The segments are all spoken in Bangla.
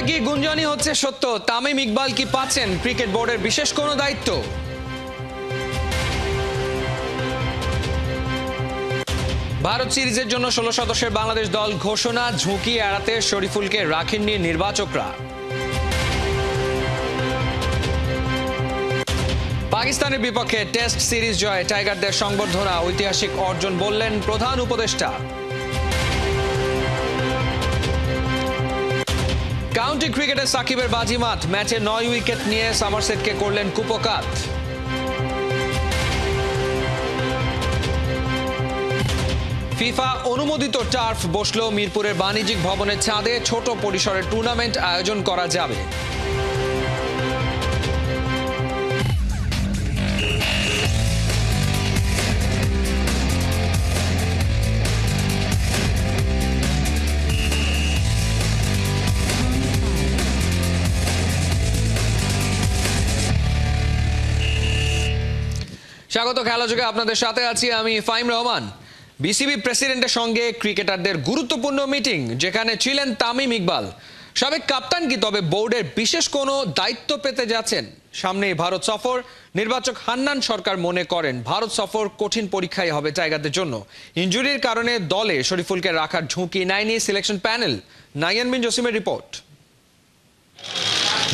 কি গুঞ্জনই হচ্ছে সত্য? তামিম ইকবাল কি পাচ্ছেন ক্রিকেট বোর্ডের বিশেষ কোনো দায়িত্ব? ভারত সিরিজের জন্য 16 সদস্যের বাংলাদেশ দল ঘোষণা, ঝুঁকি এড়াতে শরীফুলকে রাখেননি নির্বাচকরা। পাকিস্তানের বিপক্ষে টেস্ট সিরিজ জয়ে টাইগারদের সংবর্ধনা, ঐতিহাসিক অর্জন বললেন প্রধান উপদেষ্টা। কাউন্টি ক্রিকেটে সাকিবের বাজিমাত, ম্যাচে 9 উইকেট নিয়ে সমারসেটকে করলেন কুপকাত। ফিফা অনুমোদিত টার্ফ বসলো মিরপুরের বাণিজ্যিক ভবনের ছাদে, ছোট পরিসরের টুর্নামেন্ট আয়োজন করা যাবে। স্বাগত খেলাযোগে, আপনাদের সাথে আছি আমি ফাইম রহমান। বিসিবি প্রেসিডেন্টের সঙ্গে ক্রিকেটারদের গুরুত্বপূর্ণ মিটিং, যেখানে ছিলেন তামিম ইকবাল। সাবেক কাপ্তান কি তবে বোর্ডের বিশেষ কোনো দায়িত্ব পেতে যাচ্ছেন? সামনেই ভারত সফর। নির্বাচক হান্নান সরকার মনে করেন ভারত সফর কঠিন পরীক্ষাই হবে টাইগারদের জন্য। ইনজুরির কারণে দলে শরীফুলকে রাখার ঝুঁকি নেয়নি সিলেকশন প্যানেল। নাইয়ান বিন জসিমের রিপোর্ট।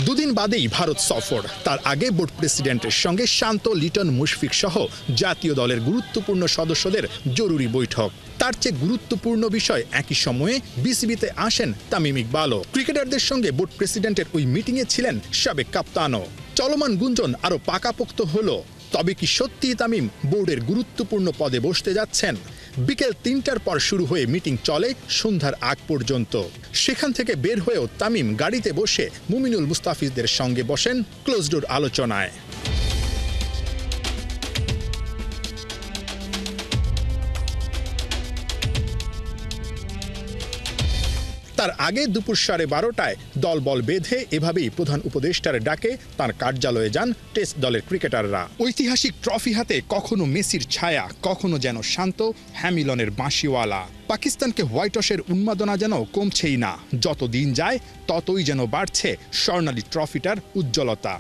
দুদিন বাদেই ভারত সফর। তার আগে বোর্ড প্রেসিডেন্টের সঙ্গে শান্ত, লিটন, মুশফিক সহ জাতীয় দলের গুরুত্বপূর্ণ সদস্যদের জরুরি বৈঠক। তার চেয়ে গুরুত্বপূর্ণ বিষয়, একই সময়ে বিসিবিতে আসেন তামিম ইকবালও। ক্রিকেটারদের সঙ্গে বোর্ড প্রেসিডেন্টের ওই মিটিংয়ে ছিলেন সাবেক কাপ্তানও। চলমান গুঞ্জন আরও পাকাপোক্ত হলো। তবে কি সত্যি তামিম বোর্ডের গুরুত্বপূর্ণ পদে বসতে যাচ্ছেন? বিকেল 3টার পর শুরু হয়ে মিটিং চলে সন্ধ্যার আগ পর্যন্ত। সেখান থেকে বের হয়েও তামিম গাড়িতে বসে মুমিনুল মুস্তাফিজদের সঙ্গে বসেন ক্লোজ ডোর আলোচনায়। তার আগে দুপুর 12:30টায় দলবল বেঁধে এভাবেই প্রধান উপদেষ্টার ডাকে তার কার্যালয়ে যান টেস্ট দলের ক্রিকেটাররা। ঐতিহাসিক ট্রফি হাতে কখনো মেসির ছায়া, কখনো যেন শান্ত হ্যামিলনের বাঁশিওয়ালা। পাকিস্তানকে হোয়াইট ওয়াশের উন্মাদনা যেন কমছেই না। যত দিন যায় ততই যেন বাড়ছে স্বর্ণালী ট্রফিটার উজ্জ্বলতা।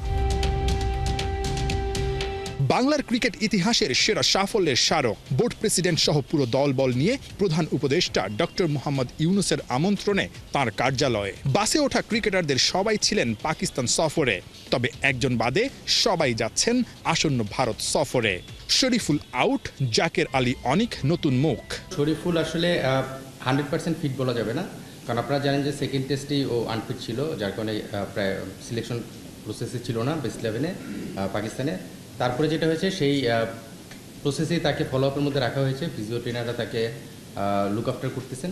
বাংলার ক্রিকেট ইতিহাসের সেরা সাফল্যের স্মারক। বোর্ড প্রেসিডেন্ট সহ পুরো দলবল নিয়ে প্রধান উপদেষ্টা ডক্টর মোহাম্মদ ইউনুসের আমন্ত্রণে তার কার্যালয়ে। বাসে ওঠা ক্রিকেটারদের সবাই ছিলেন পাকিস্তান সফরে, তবে একজন বাদে সবাই যাচ্ছেন আসন্ন ভারত সফরে। শরীফুল আউট, জাকের আলী অনিক নতুন মুখ। শরীফুল আসলে 100% ফিট বলা যাবে না, কারণ আপনারা জানেন যে সেকেন্ড টেস্টেই ও আনফিট ছিল, যার কারণে প্রায় সিলেকশন প্রসেসে ছিল না বেস্ট 11-এ পাকিস্তানে। তারপরে যেটা হয়েছে সেই প্রসেসেই তাকে ফলো আপের মধ্যে রাখা হয়েছে। ফিজিও ট্রেনাররা তাকে লুক আফটার করতেছেন।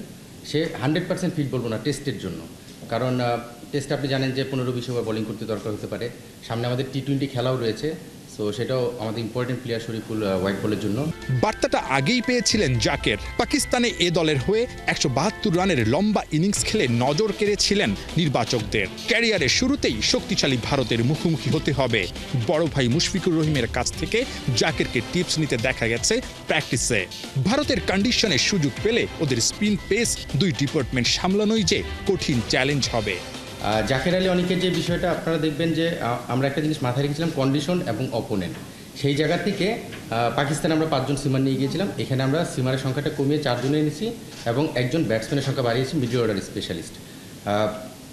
সে 100% ফিট বলবো না টেস্টের জন্য, কারণ টেস্টে আপনি জানেন যে 15-20 ওভার বোলিং করতে দরকার হতে পারে। সামনে আমাদের টি20 খেলাও রয়েছে, সো সেটাও আমাদের ইম্পর্টেন্ট প্লেয়ার শরীফুল হোয়াইট বলের জন্য। বার্তাটা আগেই পেয়েছিলেন জাকের। পাকিস্তানে এ দলের হয়ে 172 রানের লম্বা ইনিংস খেলে নজর কেড়েছিলেন নির্বাচকদের। ক্যারিয়ারের শুরুতেই শক্তিশালী ভারতের মুখোমুখি হতে হবে। বড় ভাই মুশফিকুর রহিমের কাছ থেকে জাকেরকে টিপস নিতে দেখা গেছে প্র্যাকটিসে। ভারতের কন্ডিশনের সুযোগ পেলে ওদের স্পিন পেস দুই ডিপার্টমেন্ট সামলানোই যে কঠিন চ্যালেঞ্জ হবে। জাকের আলী অনিকের যে বিষয়টা আপনারা দেখবেন যে আমরা একটা জিনিস মাথায় রেখেছিলাম, কন্ডিশন এবং অপোনেন্ট। সেই জায়গা থেকে পাকিস্তানে আমরা 5 জন সিমার নিয়ে গিয়েছিলাম। এখানে আমরা সিমারের সংখ্যাটা কমিয়ে 4 জনে এনেছি এবং একজন ব্যাটসম্যানের সংখ্যা বাড়িয়েছি, মিডল অর্ডার স্পেশালিস্ট।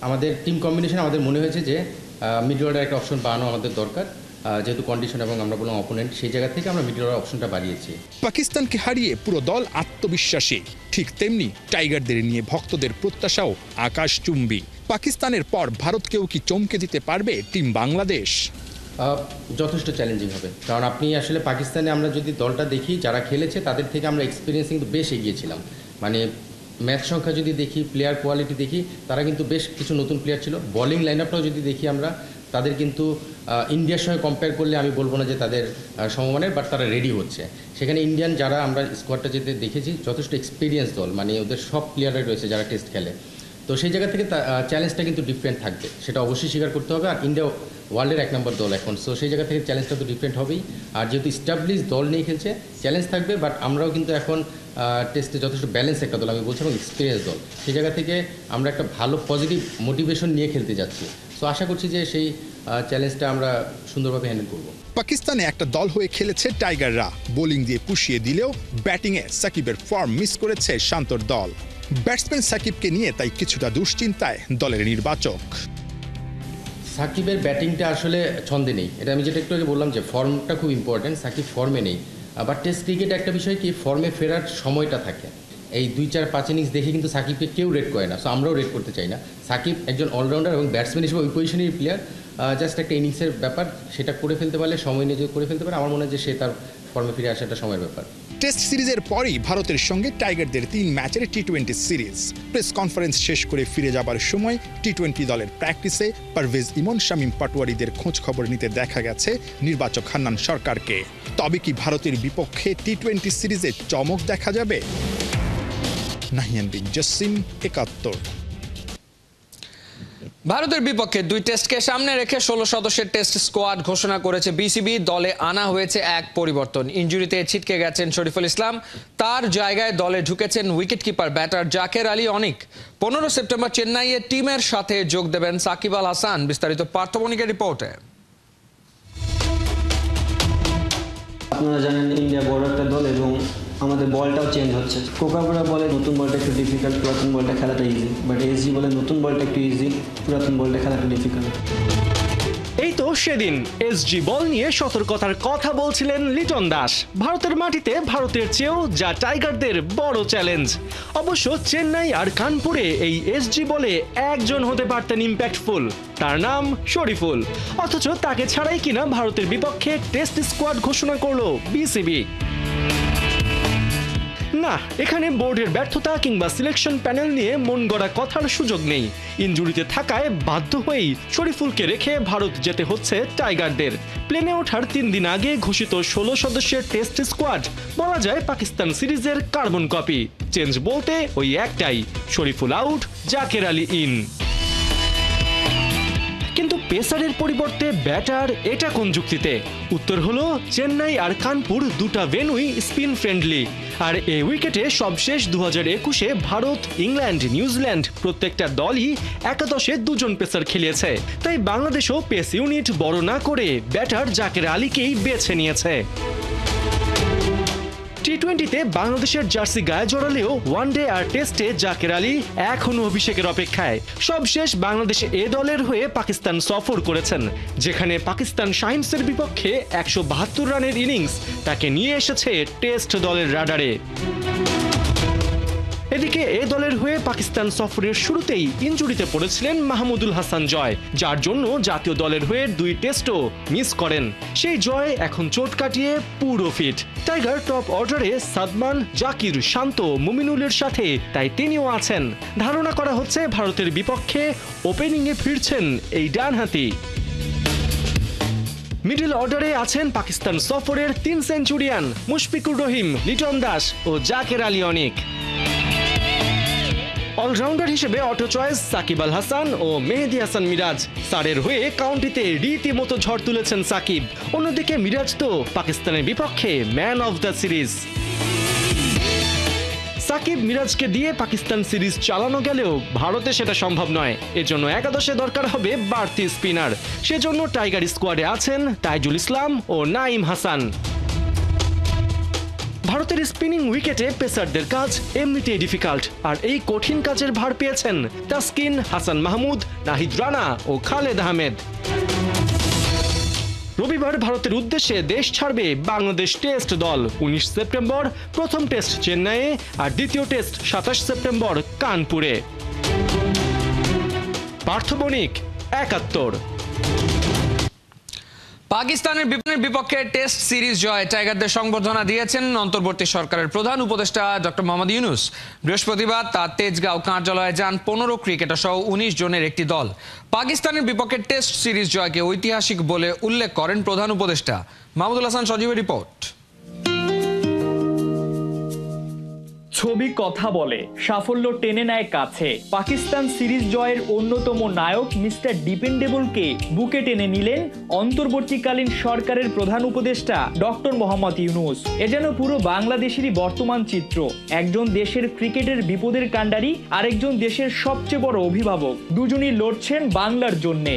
আমাদের টিম কম্বিনেশন আমাদের মনে হয়েছে যে মিডল অর্ডার একটা অপশন বানানো আমাদের দরকার, যেহেতু কন্ডিশন এবং আমরা বললাম অপোনেন্ট, সেই জায়গা থেকে আমরা মিডল অর্ডার অপশনটা বাড়িয়েছি। পাকিস্তানকে হারিয়ে পুরো দল আত্মবিশ্বাসী। ঠিক তেমনি টাইগারদের নিয়ে ভক্তদের প্রত্যাশাও আকাশচুম্বী। পাকিস্তানের পর ভারতকেও কি চমকে দিতে পারবে টিম বাংলাদেশ? যথেষ্ট চ্যালেঞ্জিং হবে, কারণ আপনি আসলে পাকিস্তানে আমরা যদি দলটা দেখি যারা খেলেছে তাদের থেকে আমরা এক্সপিরিয়েন্স কিন্তু বেশ এগিয়েছিলাম। মানে ম্যাচ সংখ্যা যদি দেখি, প্লেয়ার কোয়ালিটি দেখি, তারা কিন্তু বেশ কিছু নতুন প্লেয়ার ছিল। বোলিং লাইন আপটাও যদি দেখি আমরা, তাদের কিন্তু ইন্ডিয়ার সঙ্গে কম্পেয়ার করলে আমি বলবো না যে তাদের সমমানের, বাট তারা রেডি হচ্ছে। সেখানে ইন্ডিয়ান যারা আমরা স্কোয়াডটা যেতে দেখেছি যথেষ্ট এক্সপিরিয়েন্স দল, মানে ওদের সব প্লেয়াররাই রয়েছে যারা টেস্ট খেলে। তো সেই জায়গা থেকে চ্যালেঞ্জটা কিন্তু ডিফারেন্ট থাকবে, সেটা অবশ্যই স্বীকার করতে হবে। আর ইন্ডিয়া ওয়ার্ল্ডের 1 নম্বর দল এখন। সো সেই জায়গা থেকে চ্যালেঞ্জটা তো ডিফারেন্ট হবেই। আর যেহেতু স্টাবলিশ দল নিয়ে খেলছে, চ্যালেঞ্জ থাকবে, বাট আমরাও কিন্তু এখন টেস্টে যথেষ্ট ব্যালেন্স একটা দল আমি বলছি, এবং এক্সপিরিয়েন্স দল। সেই জায়গা থেকে আমরা একটা ভালো পজিটিভ মোটিভেশন নিয়ে খেলতে যাচ্ছি। সো আশা করছি যে সেই চ্যালেঞ্জটা আমরা সুন্দরভাবে হ্যান্ডেল করব। পাকিস্তানে একটা দল হয়ে খেলেছে টাইগাররা। বোলিং দিয়ে পুষিয়ে দিলেও ব্যাটিংয়ে সাকিবের ফর্ম মিস করেছে শান্তর দল। ব্যাটসম্যান সাকিবকে নিয়ে তাই কিছুটা দুশ্চিন্তায় দলের নির্বাচক। সাকিবের ব্যাটিংটা আসলে ছন্দে নেই, এটা আমি যেটা একটু আগে বললাম যে ফর্মটা খুব ইম্পর্ট্যান্ট। সাকিব ফর্মে নেই। আবার টেস্ট ক্রিকেট একটা বিষয় কি, ফর্মে ফেরার সময়টা থাকে। এই 2-4-5 ইনিংস দেখে কিন্তু সাকিবকে কেউ রেট করে না, সো আমরাও রেট করতে চাই না। সাকিব একজন অলরাউন্ডার এবং ব্যাটসম্যান হিসেবে ওই পজিশনের প্লেয়ার। জাস্ট একটা ইনিংসের ব্যাপার, সেটা করে ফেলতে পারলে, সময় নিয়ে যদি করে ফেলতে পারে, আমার মনে হয় যে সে তার ফর্মে ফিরে আসাটা সময়ের ব্যাপার। টেস্ট সিরিজের পরই ভারতের সঙ্গে টাইগারদের 3 ম্যাচের টি-20 সিরিজ। প্রেস কনফারেন্স শেষ করে ফিরে যাবার সময় টি-20 দলের প্র্যাকটিসে পারভেজ ইমন, শামীম পাটোয়ারিদের খোঁজ খবর নিতে দেখা গেছে নির্বাচক হান্নান সরকারকে। তবে কি ভারতের বিপক্ষে টি-20 সিরিজে চমক দেখা যাবে? নাহিয়ান বিন জসিম, 71। ভারতের বিপক্ষে 2 টেস্টকে সামনে রেখে 16 সদস্যের টেস্ট স্কোয়াড ঘোষণা করেছে বিসিবি। দলে আনা হয়েছে এক পরিবর্তন। ইনজুরিতে ছিটকে গেছেন শরীফুল ইসলাম, তার জায়গায় দলে ঢুকেছেন উইকেটকিপার ব্যাটার জাকের আলী অনিক। 15 সেপ্টেম্বর চেন্নাইয়ে টিমের সাথে যোগ দেবেন সাকিব আল হাসান। বিস্তারিত পার্থ বণিকের রিপোর্টে। আপনারা জানেন ইন্ডিয়া বড় একটা দল এবং আমাদের বলটাও চেঞ্জ হচ্ছে। কোকাকোলা বলে নতুন বলটা একটু ডিফিকাল্ট, পুরাতন বলটা খেলাটা ইজি, বাট এসজি বলে নতুন বলটা একটু ইজি, পুরাতন বলটা খেলাটা ডিফিকাল্ট। এই তো সেদিন এসজি বল নিয়ে সতর্কতার কথা বলছিলেন লিটন দাস। ভারতের মাটিতে ভারতের চেয়েও যা টাইগারদের বড় চ্যালেঞ্জ। অবশ্য চেন্নাই আর কানপুরে এই এসজি বলে একজন হতে পারতেন ইম্প্যাক্টফুল, তার নাম শরীফুল। অথচ তাকে ছাড়াই কিনা ভারতের বিপক্ষে টেস্ট স্কোয়াড ঘোষণা করলো বিসিবি। না, এখানে বোর্ডের ব্যর্থতা কিংবা সিলেকশন প্যানেল নিয়ে মন গড়া কথার সুযোগ নেই। ইনজুরিতে থাকায় বাধ্য হয়েই শরীফুলকে রেখে ভারত যেতে হচ্ছে টাইগারদের। প্লেনে ওঠার 3 দিন আগে ঘোষিত 16 সদস্যের টেস্ট স্কোয়াড বলা যায় পাকিস্তান সিরিজের কার্বন কপি। চেঞ্জ বলতে ওই একটাই, শরীফুল আউট, জাকের আলী ইন। কিন্তু পেসারের পরিবর্তে ব্যাটার, এটা কোন যুক্তিতে? উত্তর হলো চেন্নাই আর কানপুর দুটা ভেন্যুই স্পিন ফ্রেন্ডলি। আর এই উইকেটে সবশেষ 2021-এ ভারত, ইংল্যান্ড, নিউজিল্যান্ড প্রত্যেকটা দলই একাদশে 2 জন পেসার খেলিয়েছে। তাই বাংলাদেশও পেস ইউনিট বড় না করে ব্যাটার জাকের আলীকেই বেছে নিয়েছে। টি-20-তে বাংলাদেশের জার্সি গায়ে জড়ালেও ওয়ানডে আর টেস্টে জাকের আলী এখনো অভিষেকের অপেক্ষায়। সবশেষ বাংলাদেশ এ দলের হয়ে পাকিস্তান সফর করেছেন, যেখানে পাকিস্তান শাহিনসের বিপক্ষে 172 রানের ইনিংস তাকে নিয়ে এসেছে টেস্ট দলের রাডারে। এদিকে এ দলের হয়ে পাকিস্তান সফরের শুরুতেই ইনজুরিতে পড়েছিলেন মাহমুদুল হাসান জয়, যার জন্য জাতীয় দলের হয়ে 2 টেস্টও মিস করেন। সেই জয় এখন চোট কাটিয়ে পুরো ফিট। টাইগার টপ অর্ডারে সাদমান, জাকির, শান্ত, মুমিনুলের সাথে তাই তিনিও আছেন। ধারণা করা হচ্ছে ভারতের বিপক্ষে ওপেনিংয়ে ফিরছেন এই ডানহাতি। মিডল অর্ডারে আছেন পাকিস্তান সফরের 3 সেঞ্চুরিয়ান মুশফিকুর রহিম, লিটন দাস ও জাকের আলী অনিক। অলরাউন্ডার হিসেবে অটো চয়েস সাকিব আল হাসান ও মেহেদী হাসান মিরাজ। সারের হয়ে কাউন্টিতে রীতিমতো ঝড় তুলেছেন সাকিব। অন্যদিকে মিরাজ তো পাকিস্তানের বিপক্ষে man of the series. Shakib মিরাজকে দিয়ে পাকিস্তান সিরিজ চালানো গেলেও ভারতে সেটা সম্ভব নয়। এজন্য একাদশে দরকার হবে বাড়তি স্পিনার। সেজন্য টাইগার স্কোয়াডে আছেন তাইজুল ইসলাম ও নাইম হাসান। ভারতের স্পিনিং উইকেটে পেসারদের কাজ এমনিতেই ডিফিকাল্ট, আর এই কঠিন কাজের ভার পেয়েছেন তাসকিন, হাসান মাহমুদ, নাহিদ রানা ও খালেদ আহমেদ। রবিবার ভারতের উদ্দেশ্যে দেশ ছাড়বে বাংলাদেশ টেস্ট দল। 19 সেপ্টেম্বর প্রথম টেস্ট চেন্নাইয়ে আর দ্বিতীয় টেস্ট 27 সেপ্টেম্বর কানপুরে। পার্থ বণিক, 71। পাকিস্তানের বিপক্ষে টেস্ট সিরিজ জয় টাইগারদের সংবর্ধনা দিয়েছেন অন্তর্বর্তী সরকারের প্রধান উপদেষ্টা ডক্টর মোহাম্মদ ইউনূস। বৃহস্পতিবার তার তেজগাঁও কার্যালয়ে যান 15 ক্রিকেটার সহ 19 জনের একটি দল। পাকিস্তানের বিপক্ষে টেস্ট সিরিজ জয়কে ঐতিহাসিক বলে উল্লেখ করেন প্রধান উপদেষ্টা। মাহমুদুল হাসান সজীবের রিপোর্ট। ছবি কথা বলে, সাফল্য টেনে নেয় কাছে। পাকিস্তান সিরিজ জয়ের অন্যতম নায়ক মিস্টার ডিপেন্ডেবলকে বুকে টেনে নিলেন অন্তর্বর্তীকালীন সরকারের প্রধান উপদেষ্টা ডক্টর মোহাম্মদ ইউনূস। এ যেন পুরো বাংলাদেশেরই বর্তমান চিত্র। একজন দেশের ক্রিকেটের বিপদের কাণ্ডারি, আরেকজন দেশের সবচেয়ে বড় অভিভাবক। দুজনই লড়ছেন বাংলার জন্যে।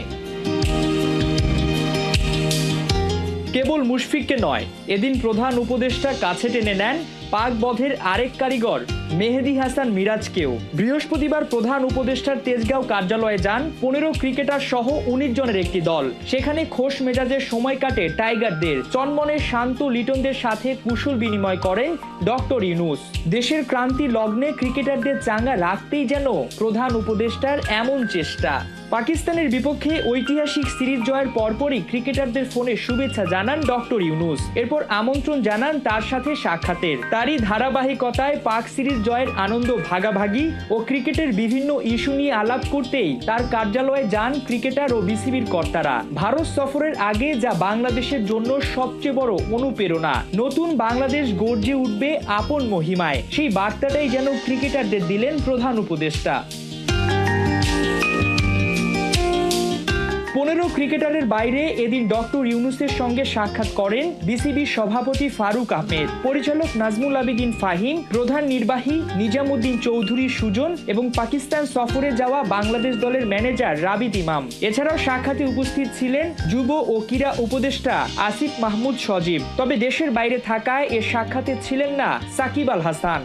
কেবল মুশফিককে নয়, এদিন প্রধান উপদেষ্টা কাছে টেনে নেন পাক বধের আরেক কারিগর মেহেদী হাসান মিরাজকেও। বৃহস্পতিবার প্রধান উপদেষ্টার তেজগাঁও কার্যালয়ে যান 15 ক্রিকেটার সহ 19 জনের একটি দল। সেখানে খোশ মেজাজে সময় কাটে টাইগারদের। চনমনে শান্ত লিটনদের সাথে কুশল বিনিময় করেন ডক্টর ইউনূস। দেশের ক্রান্তি লগ্নে ক্রিকেটারদের চাঙ্গা রাখতেই যেন প্রধান উপদেষ্টার এমন চেষ্টা। পাকিস্তানের বিপক্ষে ঐতিহাসিক সিরিজ জয়ের পরপরই ক্রিকেটারদের ফোনে শুভেচ্ছা জানান ডক্টর ইউনূস। এরপর আমন্ত্রণ জানান তার সাথে সাক্ষাতের। তারই ধারাবাহিকতায় পাক সিরিজ জয়ের আনন্দ ভাগাভাগি ও ক্রিকেটের বিভিন্ন ইস্যু নিয়ে আলাপ করতেই তার কার্যালয়ে যান ক্রিকেটার ও বিসিবির কর্তারা। ভারত সফরের আগে যা বাংলাদেশের জন্য সবচেয়ে বড় অনুপ্রেরণা, নতুন বাংলাদেশ গর্জে উঠবে আপন মহিমায়, সেই বার্তাটাই যেন ক্রিকেটারদের দিলেন প্রধান উপদেষ্টা। 15 ক্রিকেটারের বাইরে এদিন ডক্টর ইউনূসের সঙ্গে সাক্ষাৎ করেন বিসিবির সভাপতি ফারুক আহমেদ, পরিচালক নাজমুল আবেদিন ফাহিম, প্রধান নির্বাহী নিজামুদ্দিন চৌধুরী সুজন এবং পাকিস্তান সফরে যাওয়া বাংলাদেশ দলের ম্যানেজার রাবিত ইমাম। এছাড়াও সাক্ষাতে উপস্থিত ছিলেন যুব ও ক্রীড়া উপদেষ্টা আসিফ মাহমুদ সজীব। তবে দেশের বাইরে থাকায় এ সাক্ষাতে ছিলেন না সাকিব আল হাসান।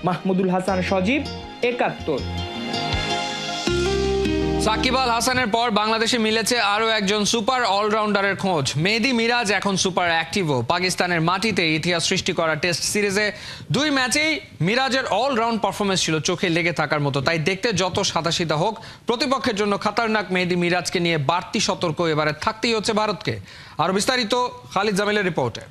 মাহমুদুল হাসান সজীব, 71। সাকিব আল হাসানের পর বাংলাদেশে মিলেছে আরও একজন সুপার অলরাউন্ডারের খোঁজ। মেহেদী মিরাজ এখন সুপার অ্যাক্টিভও। পাকিস্তানের মাটিতে ইতিহাস সৃষ্টি করা টেস্ট সিরিজে 2 ম্যাচেই মিরাজের অলরাউন্ড পারফরমেন্স ছিল চোখে লেগে থাকার মতো। তাই দেখতে যত সাদাসিধা হোক, প্রতিপক্ষের জন্য খতরনাক মেহেদী মিরাজকে নিয়ে বাড়তি সতর্ক এবারে থাকতেই হচ্ছে ভারতকে। আরও বিস্তারিত খালিদ জামিলের রিপোর্টে।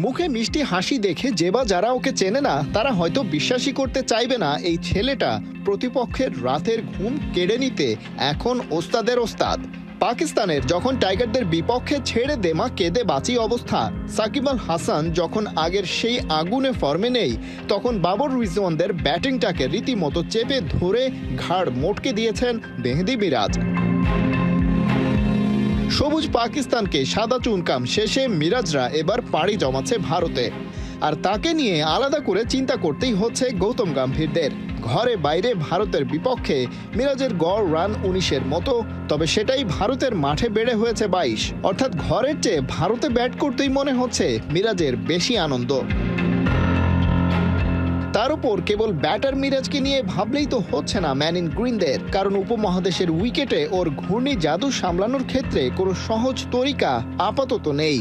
মুখে মিষ্টি হাসি দেখে যে বা যারা ওকে চেনে না তারা হয়তো বিশ্বাসই করতে চাইবে না এই ছেলেটা প্রতিপক্ষের রাতের ঘুম কেড়ে নিতে এখন ওস্তাদের ওস্তাদ। পাকিস্তানের যখন টাইগারদের বিপক্ষে ছেড়ে দেমা কেঁদে বাঁচি অবস্থা, সাকিব আল হাসান যখন আগের সেই আগুনে ফর্মে নেই, তখন বাবর রিজওয়ানদের ব্যাটিংটাকে রীতিমতো চেপে ধরে ঘাড় মোটকে দিয়েছেন মেহেদী মিরাজ। সবুজ পাকিস্তানকে সাদা চুনকাম শেষে মিরাজরা এবার পাড়ি জমাচ্ছে ভারতে। আর তাকে নিয়ে আলাদা করে চিন্তা করতেই হচ্ছে গৌতম গম্ভীরদের। ঘরে বাইরে ভারতের বিপক্ষে মিরাজের গড় রান 19-এর মতো, তবে সেটাই ভারতের মাঠে বেড়ে হয়েছে 22। অর্থাৎ ঘরের চেয়ে ভারতে ব্যাট করতেই মনে হচ্ছে মিরাজের বেশি আনন্দ। তার উপর কেবল ব্যাটার মিরাজকে নিয়ে ভাবলেই তো হচ্ছে না ম্যান ইন গ্রিনদের, কারণ উপমহাদেশের উইকেটে ওর ঘূর্ণি জাদু সামলানোর ক্ষেত্রে কোনো সহজ তরিকা আপাতত নেই।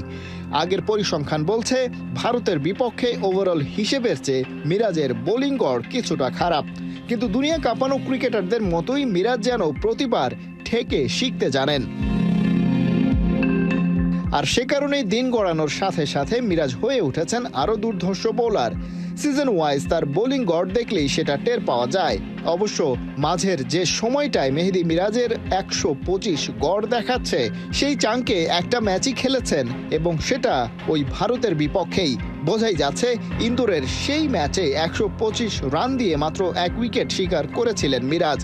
আগের পরিসংখ্যান বলছে ভারতের বিপক্ষে ওভারঅল হিসেবের চেয়ে মিরাজের বোলিং গড় কিছুটা খারাপ, কিন্তু দুনিয়া কাঁপানো ক্রিকেটারদের মতোই মিরাজ যেন প্রতিবার ঠেকে শিখতে জানেন। আর সে কারণেই দিন গড়ানোর সাথে সাথে মিরাজ হয়ে উঠেছেন আরও দুর্ধর্ষ বোলার। সিজন ওয়াইজ তার বোলিং গড় দেখলেই সেটা টের পাওয়া যায়। অবশ্য মাঝের যে সময়টায় মেহেদী মিরাজের 125 গড় দেখাচ্ছে, সেই চাঙ্কে একটা ম্যাচই খেলেছেন এবং সেটা ওই ভারতের বিপক্ষেই। বোঝাই যাচ্ছে ইন্দোরের সেই ম্যাচে 125 রান দিয়ে মাত্র 1 উইকেট শিকার করেছিলেন মিরাজ।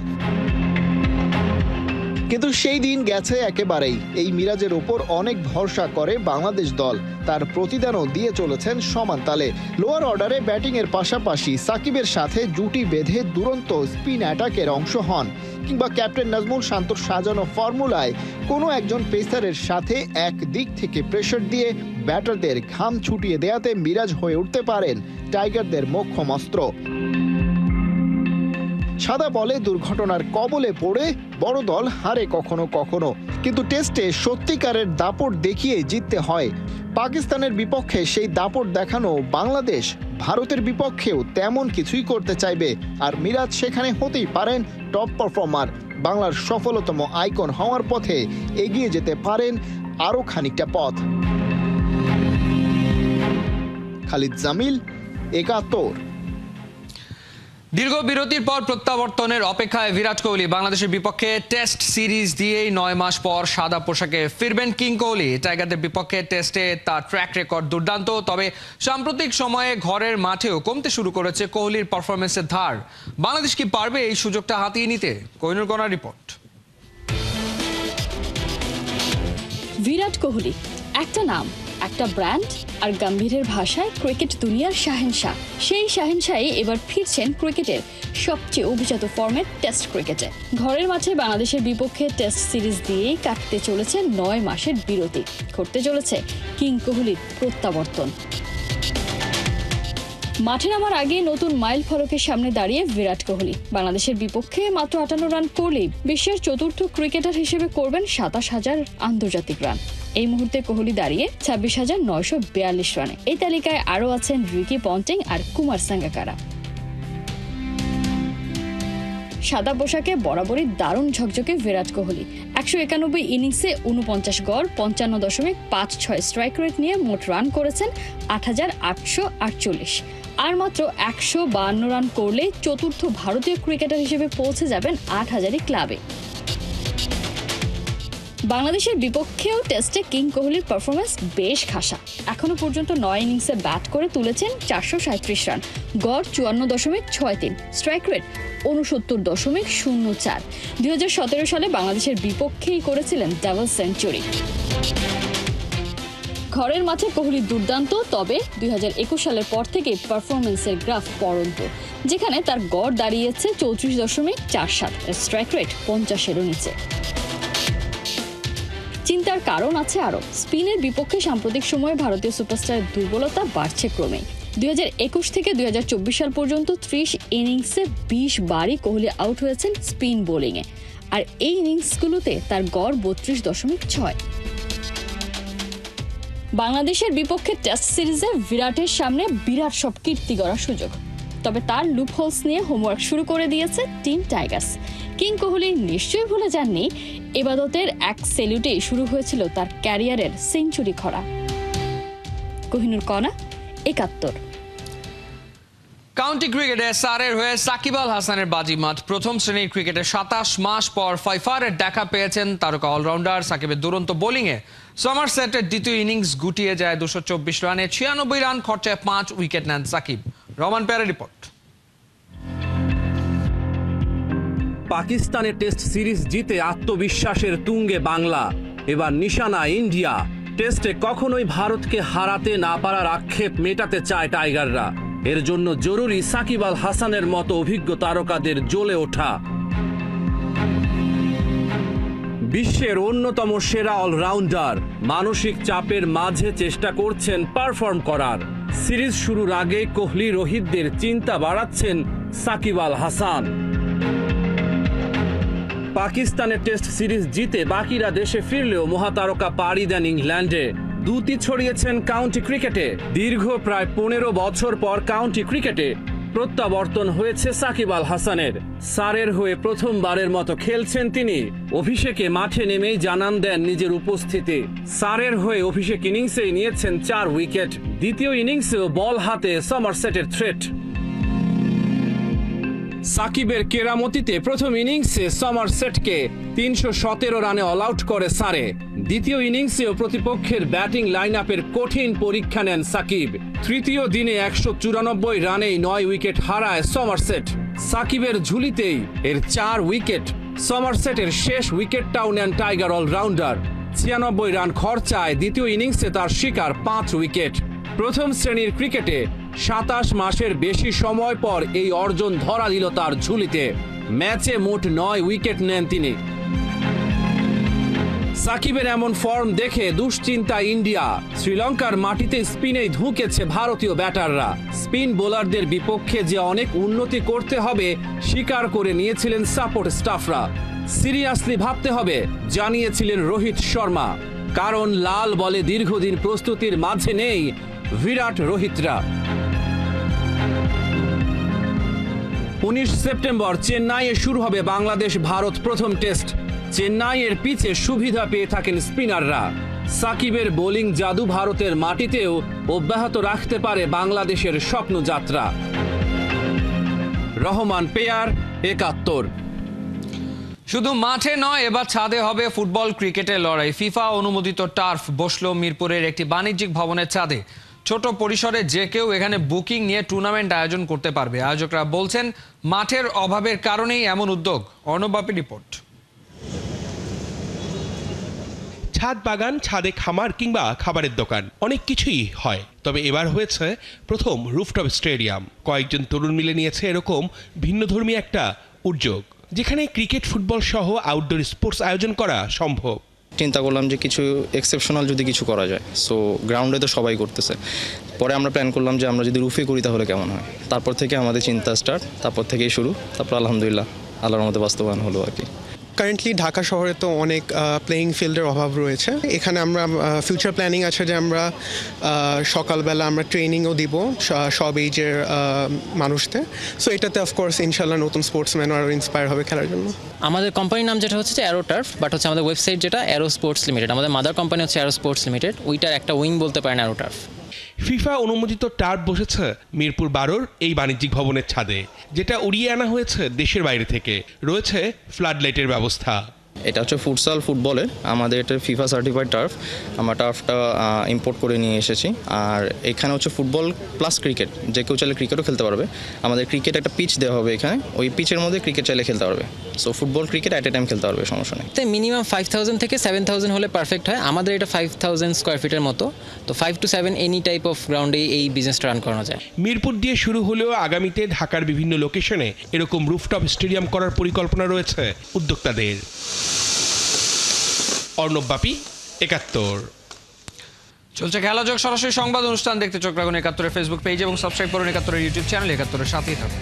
কিন্তু সেই দিন গেছে একেবারেই। এই মিরাজের উপর অনেক ভরসা করে বাংলাদেশ দল, তার প্রতিদানও দিয়ে চলেছেন সমান তালে। লোয়ার অর্ডারে ব্যাটিংয়ের পাশাপাশি সাকিবের সাথে জুটি বেঁধে দুরন্ত স্পিন অ্যাটাকের অংশ হন, কিংবা ক্যাপ্টেন নাজমুল শান্তর সাজানো ফর্মুলায় কোনো একজন পেসারের সাথে এক দিক থেকে প্রেসার দিয়ে ব্যাটারদের ঘাম ছুটিয়ে দেয়াতে মিরাজ হয়ে উঠতে পারেন টাইগারদের মোক্ষম অস্ত্র। সাদা বলে দুর্ঘটনার কবলে পড়ে বড় দল হারে কখনো কখনো, কিন্তু টেস্টে সত্যিকারের দাপট দেখিয়ে জিততে হয়। পাকিস্তানের বিপক্ষে সেই দাপট দেখানো বাংলাদেশ ভারতের বিপক্ষেও তেমন কিছুই করতে চাইবে, আর মিরাজ সেখানে হতেই পারেন টপ পারফর্মার। বাংলার সফলতম আইকন হওয়ার পথে এগিয়ে যেতে পারেন আরও খানিকটা পথ। খালিদ জামিল, 71। দীর্ঘ বিরতির পর প্রত্যাবর্তনের অপেক্ষায় বিরাট কোহলি। বাংলাদেশের বিপক্ষে টেস্ট সিরিজ দিয়েই 9 মাস পর সাদা পোশাকে ফিরবেন কিং কোহলি। টাইগারদের বিপক্ষে টেস্টে তার ট্র্যাক রেকর্ড দুর্দান্ত, তবে সাম্প্রতিক সময়ে ঘরের মাঠেও কমতে শুরু করেছে কোহলির পারফরমেন্সের ধার। বাংলাদেশ কি পারবে এই সুযোগটা হাতিয়ে নিতে? কোহিনুর কণার রিপোর্ট। বিরাট কোহলি একটা নাম, একটা ব্র্যান্ড, আর গম্ভীরের ভাষায় ক্রিকেট দুনিয়ার শাহেনশাহ। সেই শাহেনশাহই এবার ফিরছেন ক্রিকেটের সবচেয়ে অভিজাত ফর্মেট টেস্ট ক্রিকেটে। ঘরের মাঠে বাংলাদেশের বিপক্ষে টেস্ট সিরিজ দিয়েই কাটতে চলেছে 9 মাসের বিরতি। ঘটতে চলেছে কিং কোহলির প্রত্যাবর্তন। মাঠে নামার আগে নতুন মাইল ফলকের সামনে দাঁড়িয়ে বিরাট কোহলি। বাংলাদেশের বিপক্ষে মাত্র 58 রান করলেই বিশ্বের চতুর্থ ক্রিকেটার হিসেবে করবেন 27,000 আন্তর্জাতিক রান। এই মুহূর্তে কোহলি দাঁড়িয়ে 26,942 রানে। এই তালিকায় আরও আছেন রিকি পন্টিং আর কুমার সাঙ্গাকারা। সাদা পোশাকে বরাবরই দারুণ ঝকঝকে বিরাট কোহলি। 191 ইনিংসে 49 গড়, 55.56 স্ট্রাইক রেট নিয়ে মোট রান করেছেন 8,848। আর মাত্র 152 রান করলেই চতুর্থ ভারতীয় ক্রিকেটার হিসেবে পৌঁছে যাবেন 8,000 ক্লাবে। বাংলাদেশের বিপক্ষেও টেস্টে কিং কোহলির পারফরমেন্স বেশ খাসা। এখনো পর্যন্ত 9 ইনিংসে ব্যাট করে তুলেছেন 437 রান, গড় 54.63, স্ট্রাইক রেট 69.04। 2017 সালে বাংলাদেশের বিপক্ষেই করেছিলেন ডাবল সেঞ্চুরি। ঘরের মাঠে কোহলি দুর্দান্ত, তবে 2021 সালের পর থেকে পারফরমেন্সের গ্রাফ পড়ন্ত, যেখানে তার গড় দাঁড়িয়েছে 34.47, স্ট্রাইক রেট 50-এরও নিচে। চিন্তার কারণ আছে আরও। স্পিনের বিপক্ষে সাম্প্রতিক সময়ে ভারতীয় সুপারস্টারের দুর্বলতা বাড়ছে ক্রমে। 2021 থেকে 2024 সাল পর্যন্ত 30 ইনিংসে 20 বারই কোহলি আউট হয়েছেন স্পিন বোলিংয়ে, আর এই ইনিংসগুলোতে তার গড় 32.6। বাংলাদেশের বিপক্ষে টেস্ট সিরিজে বিরাটের সামনে বিরাট সব কীর্তি গড়ার সুযোগ, তবে তার লুপহোলস নিয়ে হোমওয়ার্ক শুরু করে দিয়েছে টিম টাইগার্স। কিং কোহলি নিশ্চয়ই ভুলে যাননি এবাদতের এক সেলুটেই শুরু হয়েছিল তার ক্যারিয়ারের সেঞ্চুরি খরা। কোহিনুর কণা, 71। কাউন্টি ক্রিকেটে সারের হয়ে সাকিব আল হাসানের বাজিমাত। প্রথম শ্রেণীর ক্রিকেটে 27 মাস পর ফাইফারের দেখা পেয়েছেন তারকা অলরাউন্ডার। সাকিবের দুরন্ত বোলিংয়ে সমারসেটের দ্বিতীয় ইনিংস গুটিয়ে যায় 224 রানে। 96 রান খরচায় 5 উইকেট নেন সাকিব। রহমান পেয়ারের রিপোর্ট। পাকিস্তানের টেস্ট সিরিজ জিতে আত্মবিশ্বাসের তুঙ্গে বাংলা। এবার নিশানা ইন্ডিয়া। টেস্টে কখনোই ভারতকে হারাতে না পারার আক্ষেপ মেটাতে চায় টাইগাররা। এর জন্য জরুরি সাকিব আল হাসানের মতো অভিজ্ঞ তারকাদের জ্বলে ওঠা। বিশ্বের অন্যতম সেরা অলরাউন্ডার মানসিক চাপের মাঝে চেষ্টা করছেন পারফর্ম করার। সিরিজ শুরুর আগে কোহলি রোহিতদের চিন্তা বাড়াচ্ছেন সাকিব আল হাসান। পাকিস্তানের টেস্ট সিরিজ জিতে বাকিরা দেশে ফিরলেও মহাতারকা পাড়ি দেন ইংল্যান্ডে। দুটি ছড়িয়েছেন কাউন্টি ক্রিকেটে। দীর্ঘ প্রায় 15 বছর পর কাউন্টি ক্রিকেটে প্রত্যাবর্তন হয়েছে সাকিব আল হাসানের। সারের হয়ে প্রথমবারের মতো খেলছেন তিনি। অভিষেকে মাঠে নেমেই জানান দেন নিজের উপস্থিতি। সারের হয়ে অভিষেক ইনিংসেই নিয়েছেন 4 উইকেট। দ্বিতীয় ইনিংসেও বল হাতে সমারসেটের থ্রেট। সাকিবের কেরামতিতে প্রথম ইনিংসে সমারসেটকে 317 রানে অল আউট করে সারে। দ্বিতীয় ইনিংসেও প্রতিপক্ষের ব্যাটিং লাইন আপের কঠিন পরীক্ষা নেন সাকিব। তৃতীয় দিনে 194 রানেই 9 উইকেট হারায় সমারসেট। সাকিবের ঝুলিতেই এর 4 উইকেট। সমারসেটের শেষ উইকেটটাও নেন টাইগার অলরাউন্ডার। 96 রান খরচায় দ্বিতীয় ইনিংসে তার শিকার 5 উইকেট। প্রথম শ্রেণীর ক্রিকেটে 27 মাসের বেশি সময় পর এই অর্জন ধরা দিল তার ঝুলিতে। ম্যাচে মোট 9 উইকেট নেন তিনি। সাকিবের এমন ফর্ম দেখে দুশ্চিন্তা ইন্ডিয়া। শ্রীলঙ্কার মাটিতে স্পিনেই ধুঁকেছে ভারতীয় ব্যাটাররা। স্পিন বোলারদের বিপক্ষে যে অনেক উন্নতি করতে হবে স্বীকার করে নিয়েছিলেন সাপোর্ট স্টাফরা। সিরিয়াসলি ভাবতে হবে জানিয়েছিলেন রোহিত শর্মা, কারণ লাল বলে দীর্ঘদিন প্রস্তুতির মাঝে নেই বিরাট রোহিতরা। 19 সেপ্টেম্বর চেন্নাইয়ে শুরু হবে বাংলাদেশ ভারত প্রথম টেস্ট। চেন্নাইয়ের পিচে সুবিধা পেয়ে থাকেন স্পিনাররা। সাকিবের বোলিং জাদু ভারতের মাটিতেও অব্যাহত রাখতে পারে বাংলাদেশের স্বপ্নযাত্রা। রহমান পেয়ার, ৭১। শুধু মাঠে নয়, এবার ছাদে হবে ফুটবল ক্রিকেটের লড়াই। ফিফা অনুমোদিত টার্ফ বসলো মিরপুরের একটি বাণিজ্যিক ভবনের ছাদে। ছোট পরিসরে যে কেউ এখানে বুকিং নিয়ে টুর্নামেন্ট আয়োজন করতে পারবে। আয়োজকরা বলছেন মাঠের অভাবের কারণেই এমন উদ্যোগ। অর্ণবাপী রিপোর্ট। ছাদ বাগান, ছাদে খামার কিংবা খাবারের দোকান, অনেক কিছুই হয়। তবে এবার হয়েছে প্রথম রুফটপ স্টেডিয়াম। কয়েকজন তরুণ মিলে নিয়েছে এরকম ভিন্নধর্মী একটা উদ্যোগ, যেখানে ক্রিকেট, ফুটবল সহ আউটডোর স্পোর্টস আয়োজন করা সম্ভব। চিন্তা করলাম যে কিছু এক্সেপশনাল যদি কিছু করা যায়। সো গ্রাউন্ডে তো সবাই করতেছে, পরে আমরা প্ল্যান করলাম যে আমরা যদি রুফে করি তাহলে কেমন হয়। তারপর থেকে আমাদের চিন্তা স্টার্ট, তারপর থেকেই শুরু, তারপর আলহামদুলিল্লাহ আল্লাহর মধ্যে বাস্তবায়ন হলো আর কি। কারেন্টলি ঢাকা শহরে তো অনেক প্লেয়িং ফিল্ডের অভাব রয়েছে। এখানে আমরা ফিউচার প্ল্যানিং আছে যে আমরা সকালবেলা আমরা ট্রেনিংও দিব সব এইজের মানুষদের। সো এটাতে অফকোর্স ইনশাল্লাহ নতুন স্পোর্টসম্যানও আরও ইন্সপায়ার হবে খেলার জন্য। আমাদের কোম্পানির নাম যেটা হচ্ছে অ্যারো টার্ফ, বাট হচ্ছে আমাদের ওয়েবসাইট যেটা অ্যারো স্পোর্টস লিমিটেড। আমাদের মাদার কোম্পানি হচ্ছে অ্যারো স্পোর্টস লিমিটেড, ওইটার একটা উইং বলতে পারেন অ্যারো টার্ফ। ফিফা অনুমোদিত টার্ফ বসেছে মিরপুর 12-র এই বাণিজ্যিক ভবনের ছাদে, যেটা উড়িয়ে আনা হয়েছে দেশের বাইরে থেকে। রয়েছে ফ্লাড লাইটের ব্যবস্থা। এটা হচ্ছে ফুটসাল ফুটবলের, আমাদের এটা ফিফা সার্টিফাইড টার্ফ। আমরা টার্ফটা ইম্পোর্ট করে নিয়ে এসেছি। আর এখানে হচ্ছে ফুটবল প্লাস ক্রিকেট, যে কেউ চাইলে ক্রিকেটও খেলতে পারবে। আমাদের ক্রিকেট একটা পিচ দেওয়া হবে এখানে, ওই পিচের মধ্যে ক্রিকেট চাইলে খেলতে পারবে। So football cricket at a time খেলতে পারবে, সমস্যা নেই। মিনিমাম 5000 থেকে 7000 হলে পারফেক্ট হয়। আমাদের এটা 5000 স্কোয়ার ফিটের মতো, তো 5 to 7 এনি টাইপ অফ গ্রাউন্ডে এই বিজনেসটা রান করানো যায়। মিরপুর দিয়ে শুরু হলেও আগামীতে ঢাকার বিভিন্ন লোকেশনে এরকম রুফটপ স্টেডিয়াম করার পরিকল্পনা রয়েছে উদ্যোক্তাদের। অর্ণবাপী, ৭১। চলছে খেলাযোগ সরাসরি সংবাদ অনুষ্ঠান দেখতে চোখ রাখুন ৭১-এর ফেসবুক পেজ এবং সাবস্ক্রাইব করুন ৭১-এর ইউটিউব চ্যানেল। ৭১-এর সাথেই থাকুন।